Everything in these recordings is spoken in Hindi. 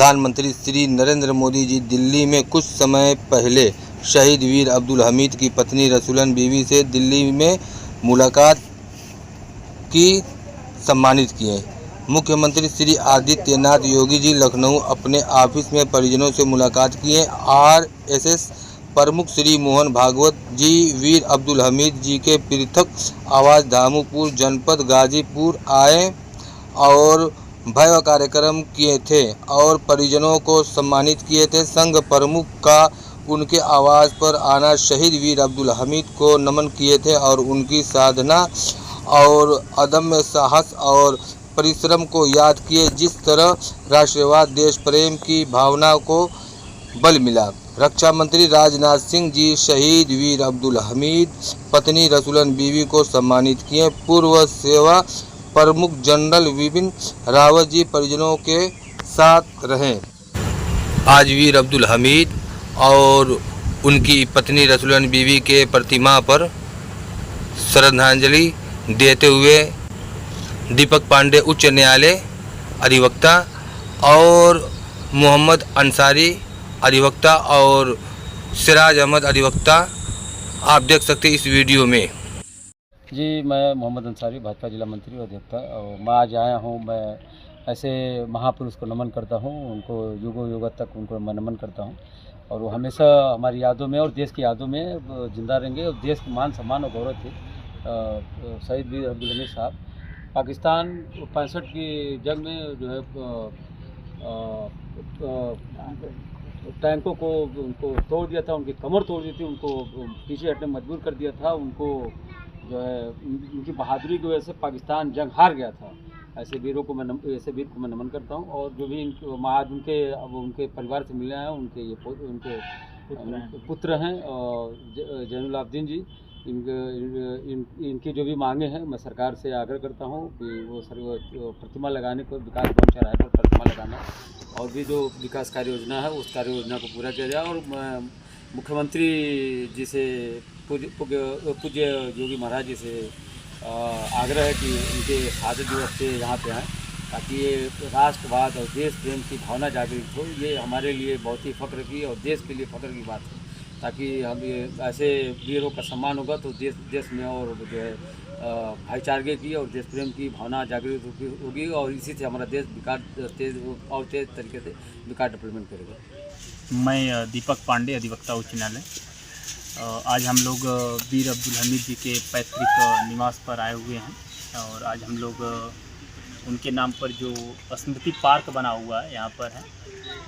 प्रधानमंत्री श्री नरेंद्र मोदी जी दिल्ली में कुछ समय पहले शहीद वीर अब्दुल हमीद की पत्नी रसूलन बीवी से दिल्ली में मुलाकात की सम्मानित किए। मुख्यमंत्री श्री आदित्यनाथ योगी जी लखनऊ अपने ऑफिस में परिजनों से मुलाकात किए। आरएसएस प्रमुख श्री मोहन भागवत जी वीर अब्दुल हमीद जी के पृथक आवास धामुपुर जनपद गाजीपुर आए और भव्य कार्यक्रम किए थे और परिजनों को सम्मानित किए थे। संघ प्रमुख का उनके आवास पर आना शहीद वीर अब्दुल हमीद को नमन किए थे और उनकी साधना और अदम्य साहस और परिश्रम को याद किए, जिस तरह राष्ट्रवाद देश प्रेम की भावना को बल मिला। रक्षा मंत्री राजनाथ सिंह जी शहीद वीर अब्दुल हमीद पत्नी रसूलन बीवी को सम्मानित किए। पूर्व सेवा प्रमुख जनरल बिपिन रावत जी परिजनों के साथ रहे। आज वीर अब्दुल हमीद और उनकी पत्नी रसूलन बीवी के प्रतिमा पर श्रद्धांजलि देते हुए दीपक पांडे उच्च न्यायालय अधिवक्ता और मोहम्मद अंसारी अधिवक्ता और सिराज अहमद अधिवक्ता, आप देख सकते हैं इस वीडियो में। जी, मैं मोहम्मद अंसारी भाजपा जिला मंत्री और अधिवक्ता, और मैं आज आया हूँ। मैं ऐसे महापुरुष को नमन करता हूँ, उनको युगों युगों तक उनको मैं नमन करता हूँ और वो हमेशा हमारी यादों में और देश की यादों में जिंदा रहेंगे और देश के मान सम्मान और गौरव थे। शहीद वीर अब्दुल हमीद साहब पाकिस्तान 65 की जंग में जो है टैंकों को उनको तोड़ दिया था, उनकी कमर तोड़ दी थी, उनको पीछे हटने मजबूर कर दिया था। उनको जो है उनकी बहादुरी की वजह से पाकिस्तान जंग हार गया था। ऐसे वीरों को ऐसे वीर को मैं नमन करता हूँ। और जो भी आज उनके परिवार से मिले हैं, उनके पुत्र हैं और जैनुल आबदीन जी, इनकी जो भी मांगे हैं, मैं सरकार से आग्रह करता हूँ कि वो प्रतिमा लगाने को, विकास भवन चौराहे पर प्रतिमा लगाना और भी जो विकास कार्य योजना है उस कार्य योजना को पूरा किया जाए। और मुख्यमंत्री जी से पूज्य योगी महाराज जी से आग्रह है कि उनके शहादत दिवस से यहाँ पे आएँ, ताकि ये राष्ट्रवाद और देश प्रेम की भावना जागृत हो। ये हमारे लिए बहुत ही फ़ख्र की और देश के लिए फ़ख्र की बात है, ताकि हम ये ऐसे वीरों का सम्मान होगा तो देश में और जो है भाईचारे की और देश प्रेम की भावना जागृत होगी और इसी से हमारा देश तेज तरीके से विकास डेवलपमेंट करेगा। मैं दीपक पांडे, अधिवक्ता उच्च न्यायालय। आज हम लोग वीर अब्दुल हमीद जी के पैतृक निवास पर आए हुए हैं और आज हम लोग उनके नाम पर जो स्मृति पार्क बना हुआ है यहाँ पर है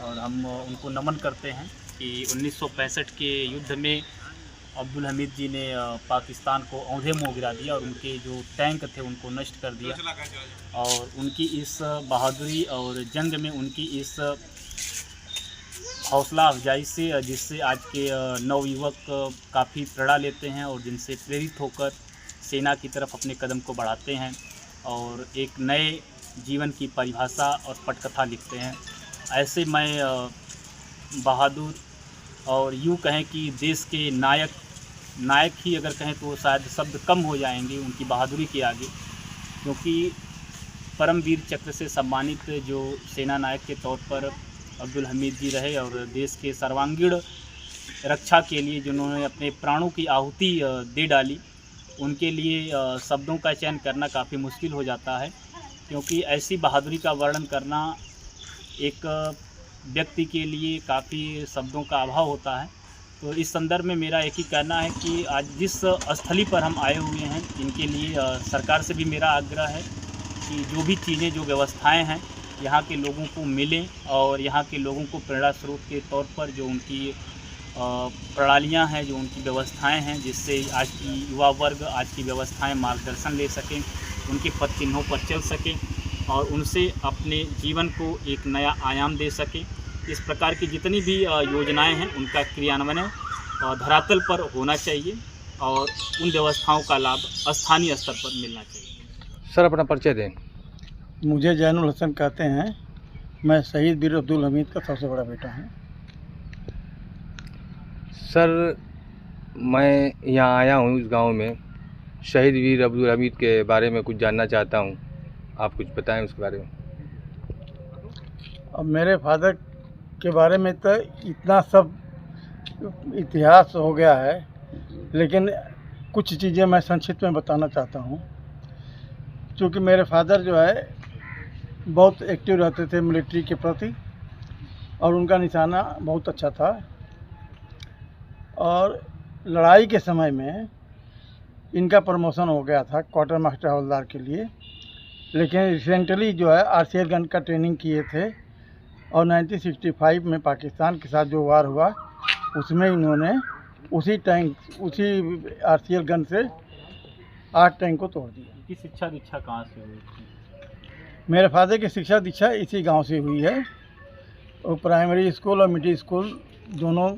और हम उनको नमन करते हैं कि 1965 के युद्ध में अब्दुल हमीद जी ने पाकिस्तान को औंधे मुँह गिरा दिया और उनके जो टैंक थे उनको नष्ट कर दिया। और उनकी इस बहादुरी और जंग में उनकी इस हौसला अफजाई से जिससे आज के नवयुवक काफ़ी प्रेरणा लेते हैं और जिनसे प्रेरित होकर सेना की तरफ अपने कदम को बढ़ाते हैं और एक नए जीवन की परिभाषा और पटकथा लिखते हैं। ऐसे मैं बहादुर और यूँ कहें कि देश के नायक ही अगर कहें तो शायद शब्द कम हो जाएंगे उनकी बहादुरी के आगे, क्योंकि परमवीर चक्र से सम्मानित जो सेना नायक के तौर पर अब्दुल हमीद जी रहे और देश के सर्वांगीण रक्षा के लिए जिन्होंने अपने प्राणों की आहुति दे डाली, उनके लिए शब्दों का चयन करना काफ़ी मुश्किल हो जाता है, क्योंकि ऐसी बहादुरी का वर्णन करना एक व्यक्ति के लिए काफ़ी शब्दों का अभाव होता है। तो इस संदर्भ में मेरा एक ही कहना है कि आज जिस स्थली पर हम आए हुए हैं, इनके लिए सरकार से भी मेरा आग्रह है कि जो भी चीज़ें, जो व्यवस्थाएं हैं, यहाँ के लोगों को मिलें और यहाँ के लोगों को प्रेरणा स्रोत के तौर पर जो उनकी प्रणालियाँ हैं, जो उनकी व्यवस्थाएं हैं, जिससे आज की युवा वर्ग आज की व्यवस्थाएं मार्गदर्शन ले सकें, उनके पद चिन्हों पर चल सकें और उनसे अपने जीवन को एक नया आयाम दे सकें। इस प्रकार की जितनी भी योजनाएं हैं उनका क्रियान्वयन धरातल पर होना चाहिए और उन व्यवस्थाओं का लाभ स्थानीय स्तर पर मिलना चाहिए। सर, अपना परिचय दें। मुझे जैनुल हसन कहते हैं। मैं शहीद वीर अब्दुल हमीद का सबसे बड़ा बेटा हूँ। सर, मैं यहाँ आया हूँ इस गांव में, शहीद वीर अब्दुल हमीद के बारे में कुछ जानना चाहता हूँ, आप कुछ बताएं उसके बारे में। अब मेरे फादर के बारे में तो इतना सब इतिहास हो गया है, लेकिन कुछ चीज़ें मैं संक्षिप्त में बताना चाहता हूँ। क्योंकि मेरे फादर जो है बहुत एक्टिव रहते थे मिलिट्री के प्रति, और उनका निशाना बहुत अच्छा था। और लड़ाई के समय में इनका प्रमोशन हो गया था क्वार्टर मास्टर हवलदार के लिए, लेकिन रिसेंटली जो है आरसीएल गन का ट्रेनिंग किए थे, और 1965 में पाकिस्तान के साथ जो वार हुआ उसमें इन्होंने उसी आरसीएल गन से 8 टैंक को तोड़ दिया। की शिक्षा दीक्षा कहाँ से हुई थी? मेरे फादर की शिक्षा दीक्षा इसी गांव से हुई है। और प्राइमरी स्कूल और मिडिल स्कूल दोनों,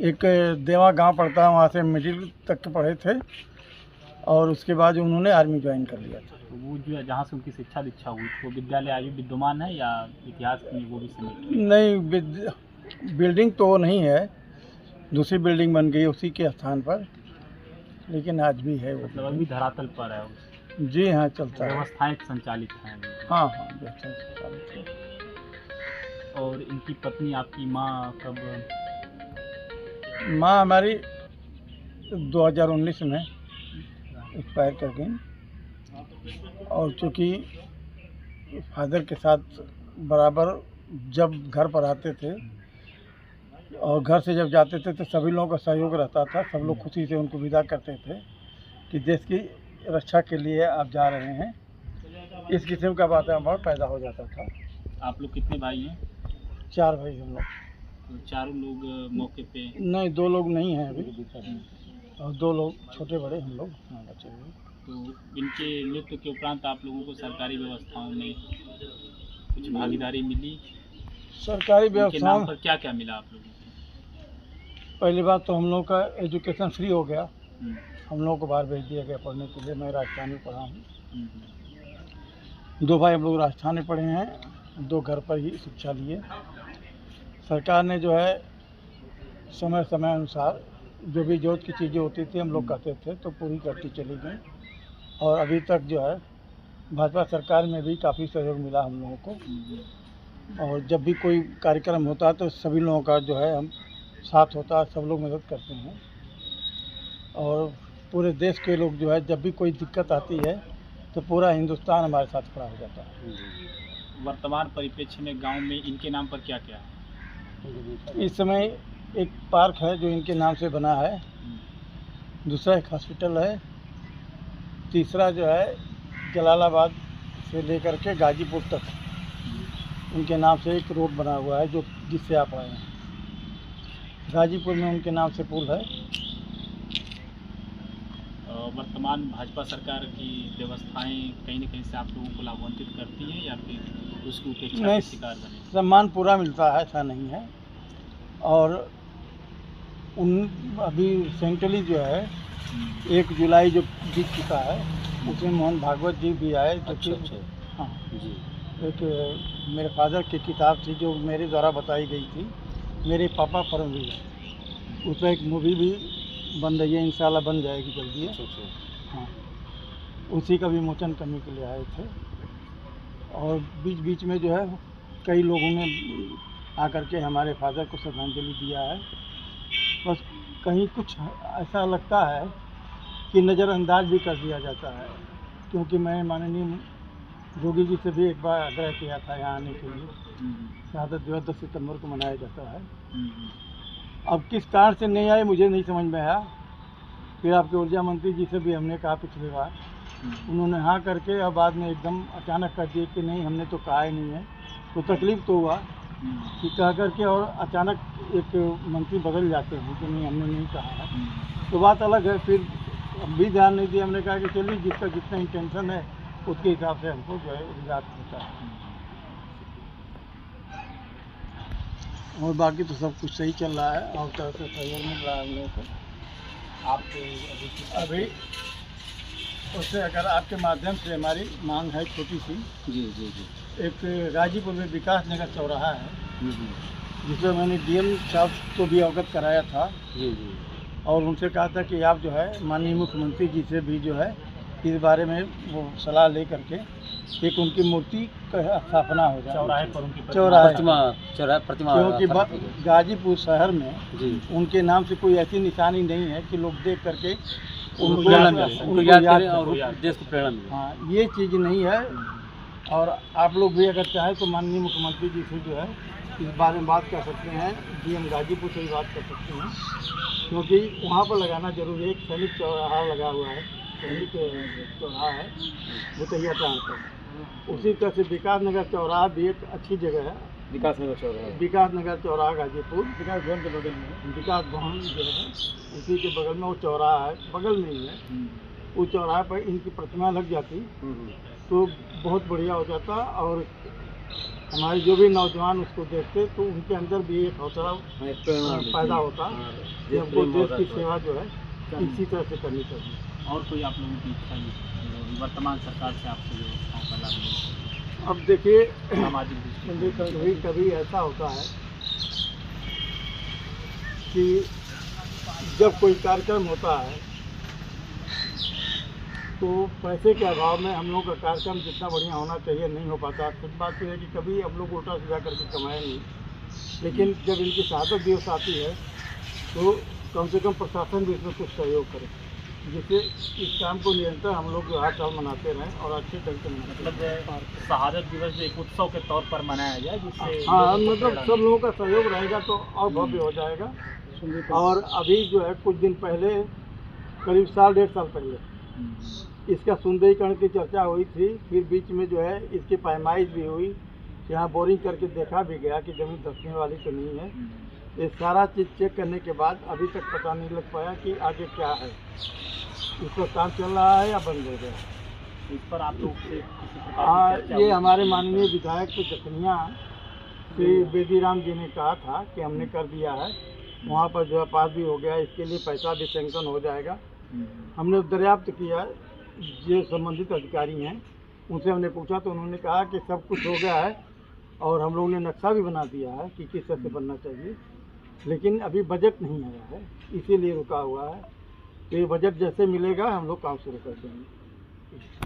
एक देवा गांव पड़ता है, वहाँ से मिडिल तक के पढ़े थे, और उसके बाद उन्होंने आर्मी ज्वाइन कर लिया था। तो वो जो है जहाँ से उनकी शिक्षा दीक्षा हुई वो विद्यालय आज भी विद्यमान है या इतिहास में वो भी समेट? नहीं, बिल्डिंग तो नहीं है, दूसरी बिल्डिंग बन गई उसी के स्थान पर, लेकिन आज भी है वो। मतलब अभी धरातल पर है, जी हाँ, चलता है। व्यवस्थाएं संचालित हैं अभी। हाँ हाँ, व्यवस्थाएं संचालित है। और इनकी पत्नी आपकी माँ कब? माँ हमारी 2019 में एक्सपायर कर गई। और चूँकि फादर के साथ बराबर जब घर पर आते थे और घर से जब जाते थे तो सभी लोगों का सहयोग रहता था, सब लोग खुशी से उनको विदा करते थे कि देश की रक्षा के लिए आप जा रहे हैं। इस किस्म का वातावरण पैदा हो जाता था। आप लोग कितने भाई हैं? 4 भाई हम लोग। तो चारों लोग मौके पे? नहीं, 2 लोग नहीं हैं अभी, और 2 लोग छोटे बड़े हम लोग बचे हुए। तो इनके मृत्यु के उपरांत आप लोगों को सरकारी व्यवस्थाओं में कुछ भागीदारी मिली? सरकारी इनके व्यवस्थाओं नाम पर क्या क्या मिला आप लोगों को? पहली बात तो हम लोग का एजुकेशन फ्री हो गया, हम्म, हम लोगों को बाहर भेज दिया गया पढ़ने के लिए। मैं राजस्थान में पढ़ा हूँ। हम्म, 2 भाई हम लोग राजस्थान में पढ़े हैं, 2 घर पर ही शिक्षा लिए। सरकार ने जो है समय समय अनुसार जो भी जरूरत की चीज़ें होती थी हम लोग कहते थे तो पूरी करती चली गई। और अभी तक जो है भाजपा सरकार में भी काफ़ी सहयोग मिला हम लोगों को। और जब भी कोई कार्यक्रम होता है तो सभी लोगों का जो है हम साथ होता है, सब लोग मदद करते हैं। और पूरे देश के लोग जो है जब भी कोई दिक्कत आती है तो पूरा हिंदुस्तान हमारे साथ खड़ा हो जाता है। वर्तमान परिप्रेक्ष्य में गांव में इनके नाम पर क्या क्या है? इस समय एक पार्क है जो इनके नाम से बना है, दूसरा एक हॉस्पिटल है, तीसरा जो है जलालाबाद से लेकर के गाजीपुर तक उनके नाम से एक रोड बना हुआ है जो जिससे आप आए हैं। गाजीपुर में उनके नाम से पुल है। वर्तमान भाजपा सरकार की व्यवस्थाएं कहीं न कहीं से आप लोगों को लाभान्वित करती हैं या फिर उसकी उपेक्षा नहीं, के शिकार बने? सम्मान पूरा मिलता है, ऐसा नहीं है। और अभी रिसेंटली जो है 1 जुलाई जो बीत चुका है उसमें मोहन भागवत जी भी आए। अच्छा, अच्छा। हाँ जी। एक मेरे फादर की किताब थी जो मेरे द्वारा बताई गई थी, मेरे पापा परमवीर, उस पर एक मूवी भी बन रही है, इंशाल्लाह बन जाएगी जल्दी। अच्छा, अच्छा। हाँ, उसी का विमोचन करने के लिए आए थे। और बीच बीच में जो है कई लोगों ने आकर के हमारे फादर को श्रद्धांजलि दिया है। बस कहीं कुछ ऐसा लगता है कि नज़रअंदाज भी कर दिया जाता है, क्योंकि मैं माननीय जोगी जी से भी एक बार आग्रह किया था यहाँ आने के लिए। शहादत दिवस 10 सितंबर को मनाया जाता है। अब किस कारण से नहीं आए मुझे नहीं समझ में आया। फिर आपके ऊर्जा मंत्री जी से भी हमने कहा पिछली बार, उन्होंने हाँ करके और बाद में एकदम अचानक कर दिए कि नहीं हमने तो कहा ही नहीं है। तो तकलीफ़ तो हुआ कि कह करके, और अचानक एक मंत्री बदल जाते हैं कि नहीं हमने नहीं कहा है तो बात अलग है। फिर अब भी ध्यान नहीं दिया, हमने कहा कि चलिए जिसका जितना इंटेंशन है उसके हिसाब से हमको जो है रिजात होता है। और बाकी तो सब कुछ सही चल रहा है और तरह से सहयोग मिल रहा है हम लोगों को। आप अभी उससे अगर आपके माध्यम से हमारी मांग है छोटी सी, जी जी जी। एक गाजीपुर में विकास नगर चौराहा है जिसमें मैंने डीएम साहब को भी अवगत कराया था। जी जी। और उनसे कहा था कि आप जो है माननीय मुख्यमंत्री जी से भी जो है इस बारे में वो सलाह ले करके एक उनकी मूर्ति का स्थापना हो जाए चौराहे पर उनकी चौराहे प्रतिमा क्योंकि गाजीपुर शहर में जी उनके नाम से कोई ऐसी निशानी नहीं है कि लोग देख करके उनको याद करें, उनको याद करें और देश को प्रेरणा मिले। हाँ, ये चीज़ नहीं है। और आप लोग भी अगर चाहें तो माननीय मुख्यमंत्री जी से जो है इस बारे में बात कर सकते हैं, डीएम गाजीपुर से भी बात कर सकते हैं, क्योंकि वहाँ पर लगाना जरूरी है। एक सैनिक चौराहा लगा हुआ है, सैनिक चौराहा है भुतैया टाँग पर। उसी तरह से विकास नगर चौराहा भी एक अच्छी जगह है। विकास नगर चौराहा, विकास नगर चौराहा गाजीपुर, विकास भवन के बगल में विकास भवन जो है उसी के बगल में वो चौराहा है, बगल में ही है। उस चौराहे पर इनकी प्रतिमा लग जाती तो बहुत बढ़िया हो जाता और हमारे जो भी नौजवान उसको देखते तो उनके अंदर भी एक हौसला पैदा होता कि हमको देश की सेवा जो है इसी तरह से करनी चाहिए। और कोई आप लोगों की इच्छा नहीं वर्तमान सरकार से आपको जो मौका लाभ मिले? अब देखिए सामाजिक दृष्टि कभी कभी ऐसा होता है कि जब कोई कार्यक्रम होता है तो पैसे के अभाव में हम लोग का कार्यक्रम जितना बढ़िया होना चाहिए नहीं हो पाता। सच बात यह है कि कभी हम लोग उल्टा सीधा करके कमाए नहीं, लेकिन जब इनकी शहादत दिवस आती है तो कम से कम प्रशासन भी इसमें कुछ सहयोग करे, जिससे इस काम को निरंतर हम लोग जो हर साल मनाते रहें और अच्छे ढंग से मतलब शहादत दिवस एक उत्सव के तौर पर मनाया जाए, जिससे हाँ मतलब सब लोगों का सहयोग रहेगा तो और भव्य हो जाएगा। और अभी जो है कुछ दिन पहले करीब साल डेढ़ साल पहले इसका सुंदरीकरण की चर्चा हुई थी, फिर बीच में जो है इसकी पैमाइश भी हुई, यहाँ बोरिंग करके देखा भी गया कि ज़मीन धंसने वाली तो नहीं है। ये सारा चीज़ चेक करने के बाद अभी तक पता नहीं लग पाया कि आगे क्या है, इस पर काम चल रहा है या बंद हो गया। इस पर आप लोग से किसी प्रकार हाँ, की चर्चा ये हुई? हमारे माननीय विधायक तो जखनिया श्री बेदीराम जी ने कहा था कि हमने कर दिया है, वहाँ पर जो है पास भी हो गया, इसके लिए पैसा भी सैंक्शन हो जाएगा। हमने दरियाफ्त किया, जो संबंधित अधिकारी हैं उनसे हमने पूछा तो उन्होंने कहा कि सब कुछ हो गया है और हम लोगों ने नक्शा भी बना दिया है कि किस तरह से बनना चाहिए, लेकिन अभी बजट नहीं आया है, इसीलिए रुका हुआ है। तो ये बजट जैसे मिलेगा हम लोग काम शुरू कर देंगे।